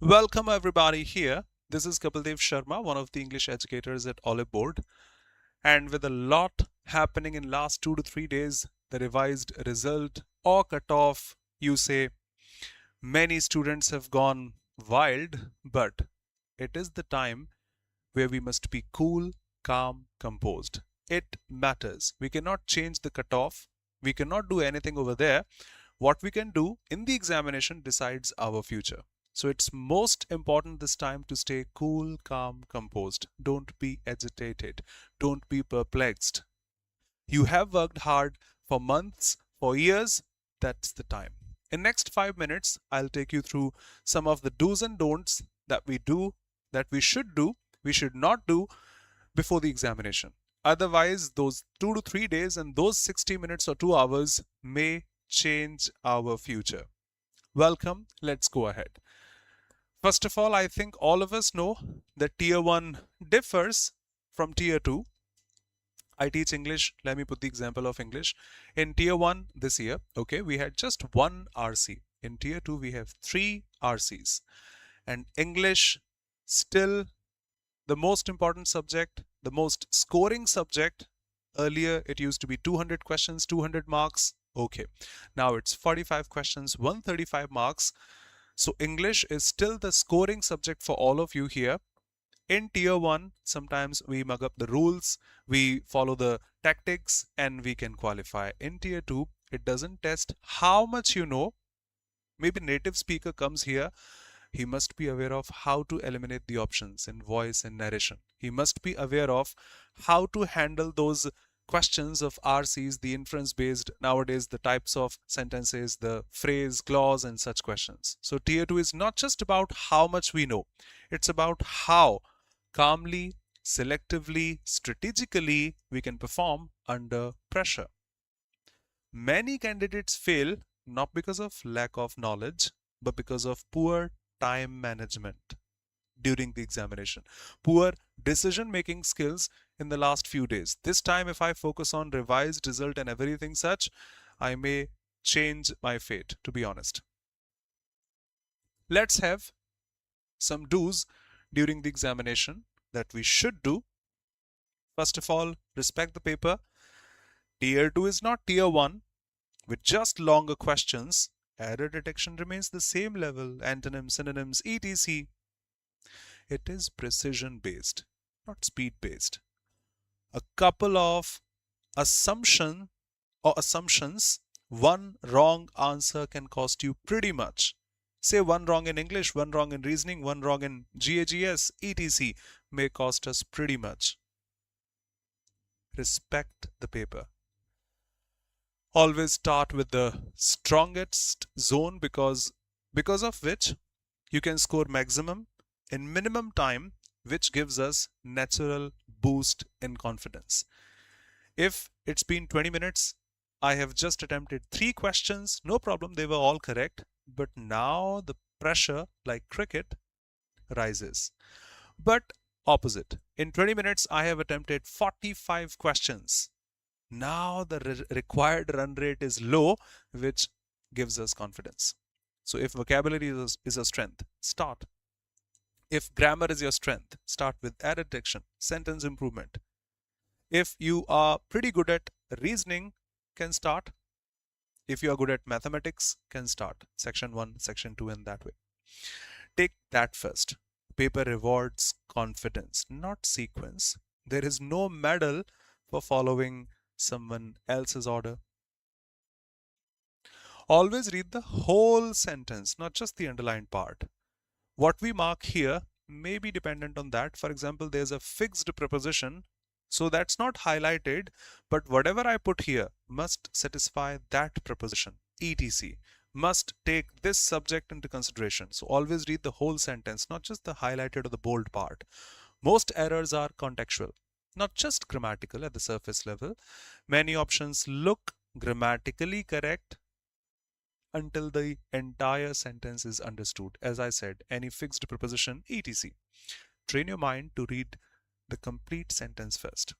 Welcome everybody here. This is Kapil Sharma, one of the English educators at Oliveboard. And with a lot happening in last 2 to 3 days, the revised result or cutoff, you say, many students have gone wild, but it is the time where we must be cool, calm, composed. It matters. We cannot change the cutoff. We cannot do anything over there. What we can do in the examination decides our future. So it's most important this time to stay cool, calm, composed. Don't be agitated. Don't be perplexed. You have worked hard for months, for years. That's the time. In next 5 minutes, I'll take you through some of the do's and don'ts that we do, that we should not do before the examination. Otherwise, those 2 to 3 days and those 60 minutes or 2 hours may change our future. Welcome. Let's go ahead. First of all, I think all of us know that Tier 1 differs from Tier 2. I teach English. Let me put the example of English. In Tier 1 this year, okay, we had just one RC. In Tier 2, we have 3 RCs. And English still the most important subject, the most scoring subject. Earlier, it used to be 200 questions, 200 marks. Okay, now it's 45 questions, 135 marks. So English is still the scoring subject for all of you here. In Tier 1, sometimes we mug up the rules, we follow the tactics, and we can qualify. In Tier 2, it doesn't test how much you know. Maybe native speaker comes here. He must be aware of how to eliminate the options in voice and narration. He must be aware of how to handle those questions of RCs, the inference based, nowadays the types of sentences, the phrase, clause, and such questions. So Tier 2 is not just about how much we know, it's about how calmly, selectively, strategically we can perform under pressure. Many candidates fail not because of lack of knowledge, but because of poor time management during the examination, poor decision making skills in the last few days. This time, if I focus on revised result and everything such, I may change my fate, to be honest. Let's have some do's during the examination that we should do. First of all, respect the paper. Tier 2 is not Tier 1 with just longer questions. Error detection remains the same level, antonyms, synonyms, etc. It is precision based, not speed based. A couple of assumptions, one wrong answer can cost you pretty much. Say one wrong in English, one wrong in reasoning, one wrong in GAGS, etc. may cost us pretty much. Respect the paper. Always start with the strongest zone because of which you can score maximum in minimum time, which gives us natural boost in confidence. If it's been 20 minutes, I have just attempted 3 questions, no problem, they were all correct, but now the pressure, like cricket, rises. But opposite, in 20 minutes, I have attempted 45 questions. Now the required run rate is low, which gives us confidence. So if vocabulary is a strength, start. If grammar is your strength, start with error detection, sentence improvement. If you are pretty good at reasoning, can start. If you are good at mathematics, can start section 1, section 2, and that way. Take that first. Paper rewards confidence, not sequence. There is no medal for following someone else's order. Always read the whole sentence, not just the underlined part. What we mark here may be dependent on that. For example, there's a fixed preposition, so that's not highlighted, but whatever I put here must satisfy that preposition, etc. Must take this subject into consideration. So always read the whole sentence, not just the highlighted or the bold part. Most errors are contextual, not just grammatical at the surface level. Many options look grammatically correct until the entire sentence is understood. As I said, any fixed preposition, etc. Train your mind to read the complete sentence first.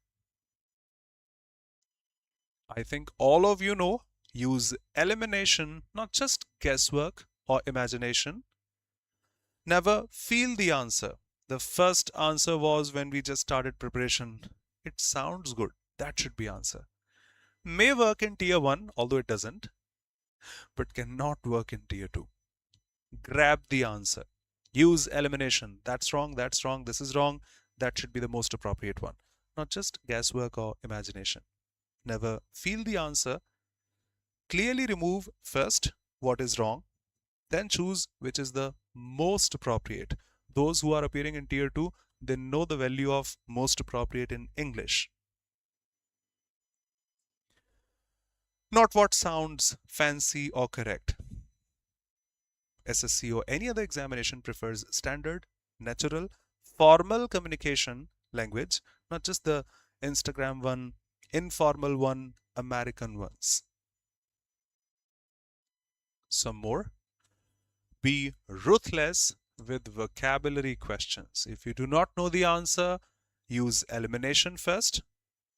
I think all of you know, use elimination, not just guesswork or imagination. Never feel the answer. The first answer was when we just started preparation. It sounds good. That should be answer. May work in tier 1, although it doesn't, but cannot work in tier 2. Grab the answer. Use elimination. That's wrong, this is wrong. That should be the most appropriate one. Not just guesswork or imagination. Never feel the answer. Clearly remove first what is wrong, then choose which is the most appropriate. Those who are appearing in tier 2, they know the value of most appropriate in English. Not what sounds fancy or correct. SSC or any other examination prefers standard, natural, formal communication language, not just the Instagram one, informal one, American ones. Some more. Be ruthless with vocabulary questions. If you do not know the answer, use elimination first.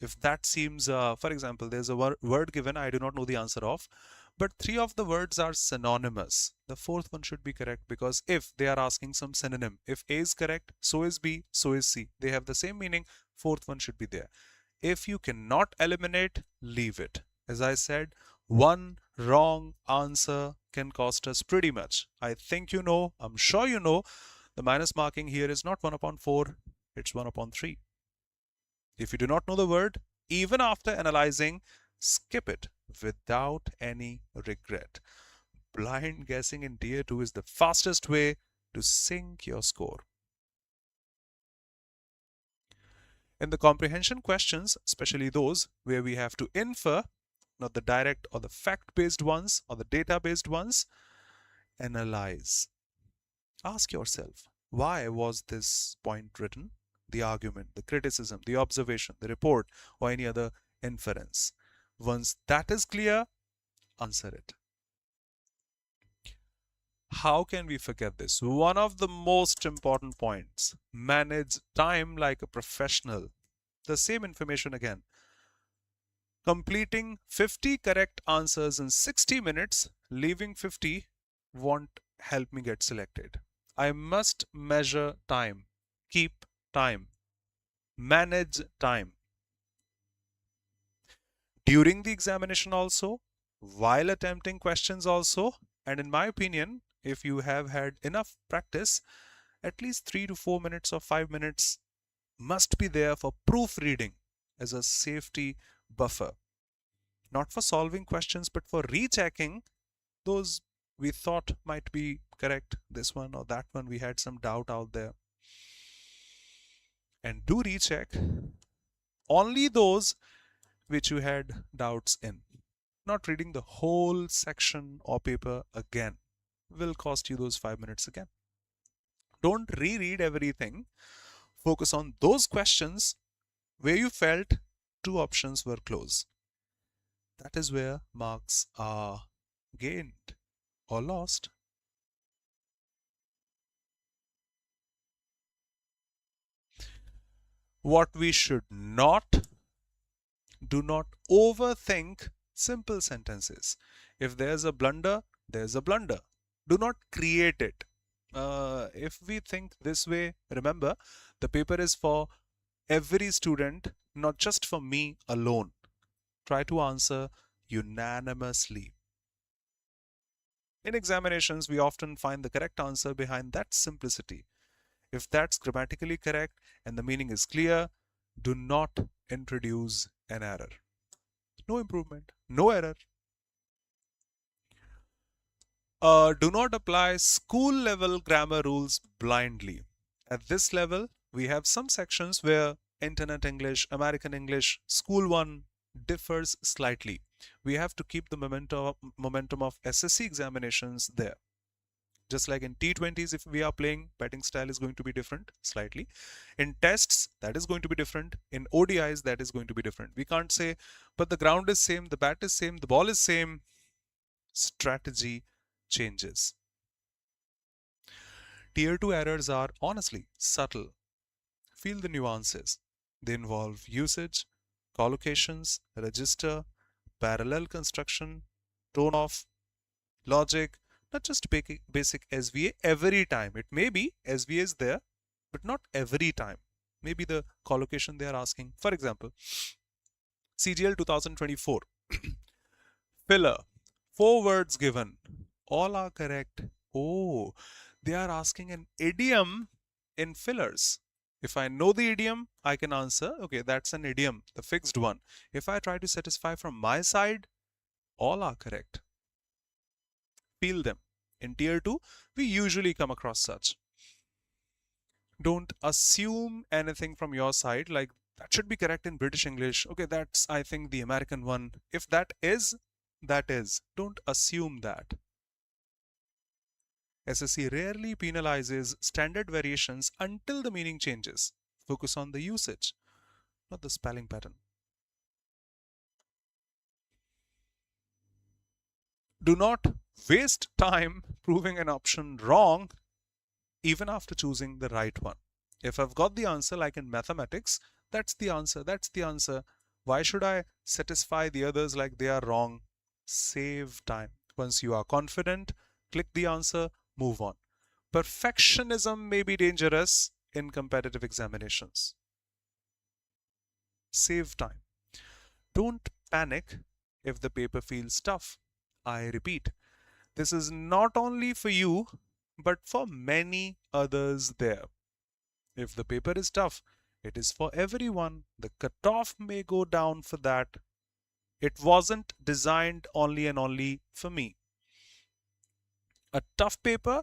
If that seems, for example, there's a word given I do not know the answer of, but 3 of the words are synonymous. The 4th one should be correct, because if they are asking some synonym, if A is correct, so is B, so is C. They have the same meaning, 4th one should be there. If you cannot eliminate, leave it. As I said, one wrong answer can cost us pretty much. I think you know, I'm sure you know, the minus marking here is not 1 upon 4, it's 1 upon 3. If you do not know the word, even after analyzing, skip it without any regret. Blind guessing in tier 2 is the fastest way to sink your score. In the comprehension questions, especially those where we have to infer, not the direct or the fact-based ones or the data-based ones, analyze. Ask yourself, why was this point written? The argument, the criticism, the observation, the report, or any other inference. Once that is clear, answer it. How can we forget this? One of the most important points, manage time like a professional. The same information again. Completing 50 correct answers in 60 minutes, leaving 50 won't help me get selected. I must measure time, keep time, manage time. During the examination also, while attempting questions also, and in my opinion, if you have had enough practice, at least 3 to 4 minutes or 5 minutes must be there for proofreading as a safety buffer. Not for solving questions, but for rechecking those we thought might be correct, this one or that one, we had some doubt out there. And do recheck only those which you had doubts in. Not reading the whole section or paper again will cost you those 5 minutes again. Don't reread everything. Focus on those questions where you felt 2 options were close. That is where marks are gained or lost. What we should not do, not overthink simple sentences. If there's a blunder, there's a blunder. Do not create it. If we think this way, remember, the paper is for every student, not just for me alone. Try to answer unanimously. In examinations, we often find the correct answer behind that simplicity. If that's grammatically correct and the meaning is clear, do not introduce an error. No improvement, no error. Do not apply school level grammar rules blindly. At this level, we have some sections where Internet English, American English, School 1 differs slightly. We have to keep the momentum of SSC examinations there. Just like in T20s, if we are playing, batting style is going to be different slightly. In tests, that is going to be different. In ODIs, that is going to be different. We can't say, but the ground is same, the bat is same, the ball is same. Strategy changes. Tier 2 errors are honestly subtle. Feel the nuances. They involve usage, collocations, register, parallel construction, tone off, logic, Not just basic SVA every time. It may be SVA is there, but not every time. Maybe the collocation they are asking. For example, CGL 2024. Filler. 4 words given. All are correct. Oh, they are asking an idiom in fillers. If I know the idiom, I can answer, okay, that's an idiom, the fixed one. If I try to satisfy from my side, all are correct. Feel them. In tier 2, we usually come across such. Don't assume anything from your side, like that should be correct in British English. Okay, that's, I think, the American one. If that is, that is. Don't assume that. SSC rarely penalizes standard variations until the meaning changes. Focus on the usage, not the spelling pattern. Do not waste time proving an option wrong even after choosing the right one. If I've got the answer like in mathematics, that's the answer, that's the answer. Why should I satisfy the others like they are wrong? Save time. Once you are confident, click the answer, move on. Perfectionism may be dangerous in competitive examinations. Save time. Don't panic if the paper feels tough. I repeat, this is not only for you, but for many others there. If the paper is tough, it is for everyone. The cutoff may go down for that. It wasn't designed only and only for me. A tough paper,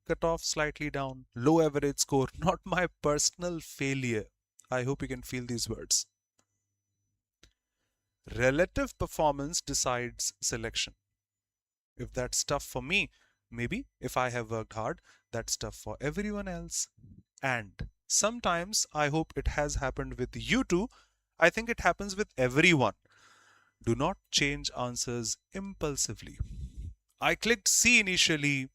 cutoff slightly down. Low average score, not my personal failure. I hope you can feel these words. Relative performance decides selection. If that's tough for me, maybe if I have worked hard, that's tough for everyone else. And sometimes I hope it has happened with you too. I think it happens with everyone. Do not change answers impulsively. I clicked C initially.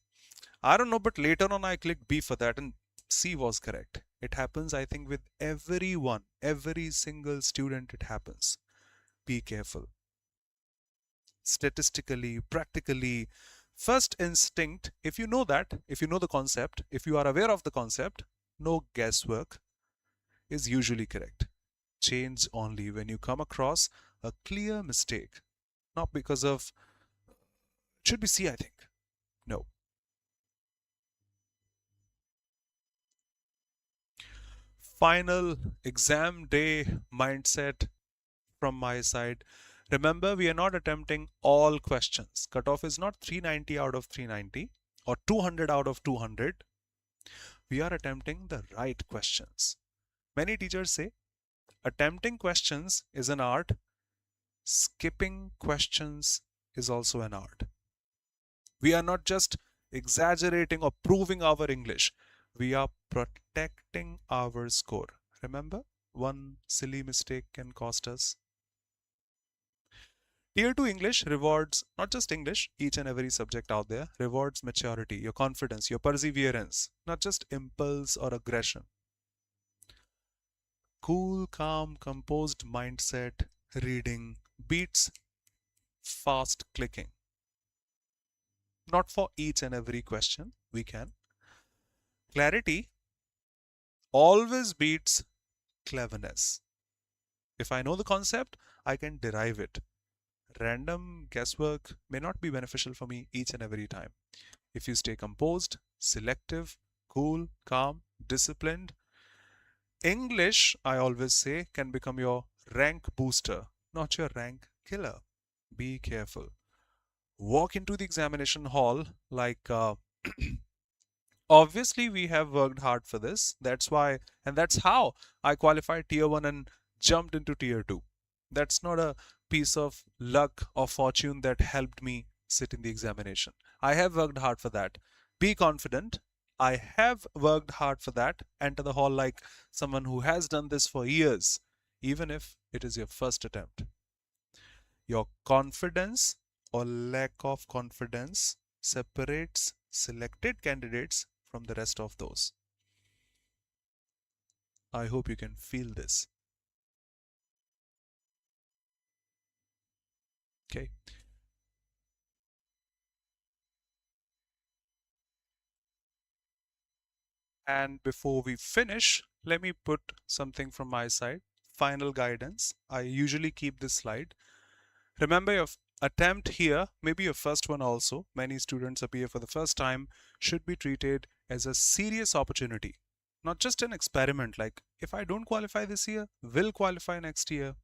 I don't know, but later on I clicked B for that and C was correct. It happens, I think, with everyone, every single student it happens. Be careful. Statistically, practically, first instinct, if you know that, if you know the concept, if you are aware of the concept, no guesswork, is usually correct. Change only when you come across a clear mistake. Not because of, should be C, I think. No. Final exam day mindset from my side. Remember, we are not attempting all questions. Cutoff is not 390 out of 390 or 200 out of 200. We are attempting the right questions. Many teachers say attempting questions is an art. Skipping questions is also an art. We are not just exaggerating or proving our English. We are protecting our score. Remember, one silly mistake can cost us. Tier 2 English rewards not just English, each and every subject out there rewards maturity, your confidence, your perseverance, not just impulse or aggression. Cool, calm, composed mindset reading beats fast clicking. Not for each and every question, we can. Clarity always beats cleverness. If I know the concept, I can derive it. Random guesswork may not be beneficial for me each and every time. If you stay composed, selective, cool, calm, disciplined, English, I always say, can become your rank booster, not your rank killer. Be careful. Walk into the examination hall like obviously we have worked hard for this. That's why, and that's how I qualified tier 1 and jumped into tier 2. That's not a piece of luck or fortune that helped me sit in the examination. I have worked hard for that. Be confident. I have worked hard for that. Enter the hall like someone who has done this for years, even if it is your first attempt. Your confidence or lack of confidence separates selected candidates from the rest of those. I hope you can feel this. Okay. And before we finish, let me put something from my side. Final guidance. I usually keep this slide. Remember, your attempt here, maybe your first one also, many students appear for the first time, should be treated as a serious opportunity, not just an experiment like if I don't qualify this year, will qualify next year.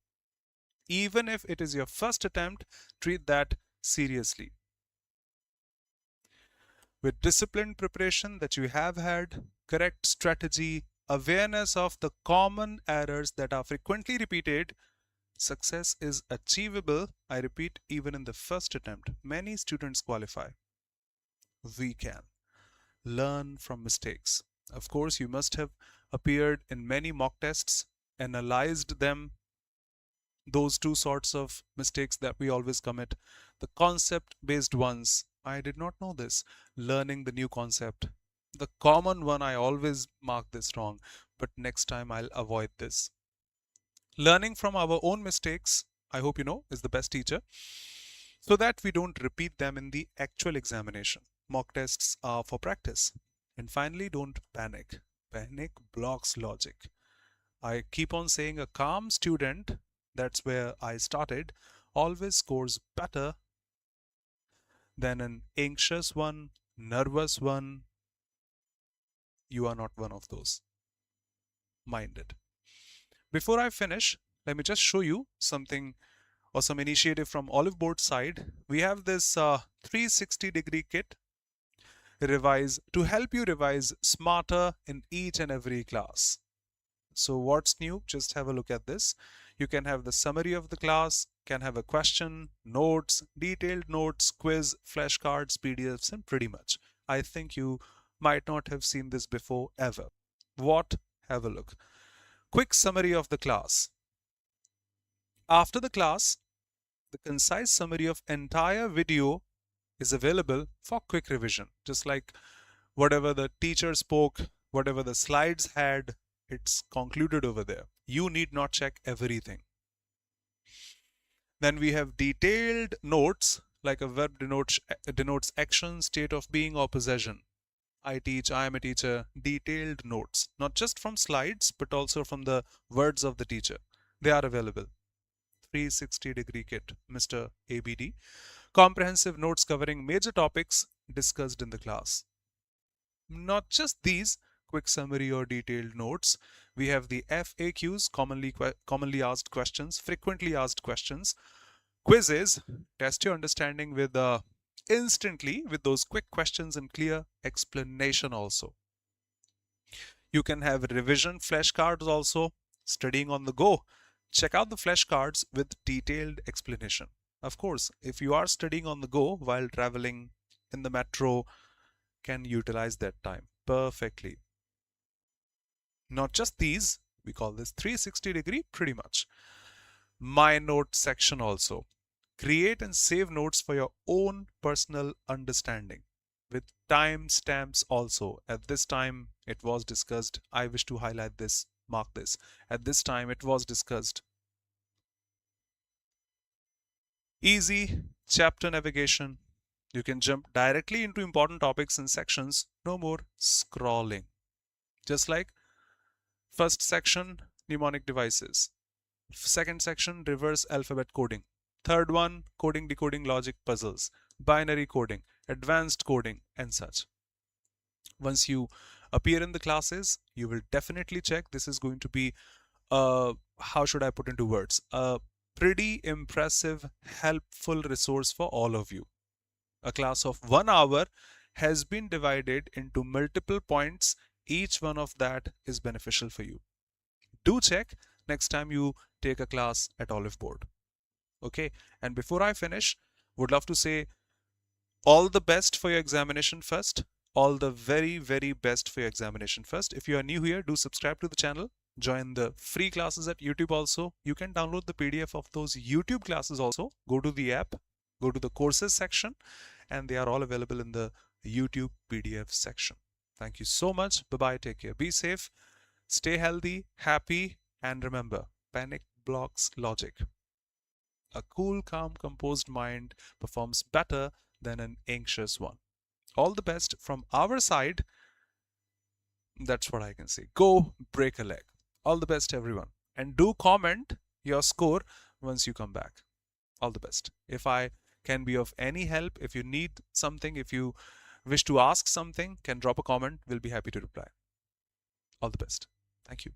Even if it is your first attempt, treat that seriously. With disciplined preparation that you have had, correct strategy, awareness of the common errors that are frequently repeated, success is achievable. I repeat, even in the first attempt. Many students qualify. We can learn from mistakes. Of course, you must have appeared in many mock tests, analyzed them, those two sorts of mistakes that we always commit. The concept based ones, I did not know this. Learning the new concept. The common one, I always mark this wrong, but next time I'll avoid this. Learning from our own mistakes, I hope you know, is the best teacher, so that we don't repeat them in the actual examination. Mock tests are for practice. And finally, don't panic. Panic blocks logic. I keep on saying a calm student, that's where I started, always scores better than an anxious one, nervous one. You are not one of those. Mind it. Before I finish, let me just show you something or some initiative from Oliveboard side. We have this 360-degree kit to help you revise smarter in each and every class. So what's new? Just have a look at this. You can have the summary of the class, can have a question, notes, detailed notes, quiz, flashcards, PDFs, and pretty much. I think you might not have seen this before ever. What? Have a look. Quick summary of the class. After the class, the concise summary of entire video is available for quick revision. Just like whatever the teacher spoke, whatever the slides had, it's concluded over there. You need not check everything. Then we have detailed notes, like a verb denotes action, state of being, or possession. I teach, I am a teacher. Detailed notes, not just from slides, but also from the words of the teacher. They are available. 360-degree kit, Mr. ABD. Comprehensive notes covering major topics discussed in the class. Not just these, quick summary or detailed notes. We have the FAQs, commonly asked questions, frequently asked questions, quizzes, test your understanding with instantly with those quick questions and clear explanation also. You can have revision flashcards also, studying on the go. Check out the flashcards with detailed explanation. Of course, if you are studying on the go while traveling in the metro, can utilize that time perfectly. Not just these, we call this 360-degree pretty much. My note section also. Create and save notes for your own personal understanding with time stamps also. At this time it was discussed. I wish to highlight this, mark this. At this time it was discussed. Easy chapter navigation. You can jump directly into important topics and sections. No more scrolling. Just like first section, mnemonic devices. Second section, reverse alphabet coding. Third one, coding, decoding, logic, puzzles, binary coding, advanced coding, and such. Once you appear in the classes, you will definitely check. This is going to be, how should I put into words? A pretty impressive, helpful resource for all of you. A class of 1 hour has been divided into multiple points. Each one of that is beneficial for you. Do check next time you take a class at Oliveboard. Okay, and before I finish, would love to say all the best for your examination first. All the very, very best for your examination first. If you are new here, do subscribe to the channel. Join the free classes at YouTube also. You can download the PDF of those YouTube classes also. Go to the app, go to the courses section, and they are all available in the YouTube PDF section. Thank you so much. Bye-bye. Take care. Be safe. Stay healthy, happy, and remember, panic blocks logic. A cool, calm, composed mind performs better than an anxious one. All the best from our side. That's what I can say. Go break a leg. All the best, everyone. And do comment your score once you come back. All the best. If I can be of any help, if you need something, if you wish to ask something, can drop a comment. We'll be happy to reply. All the best. Thank you.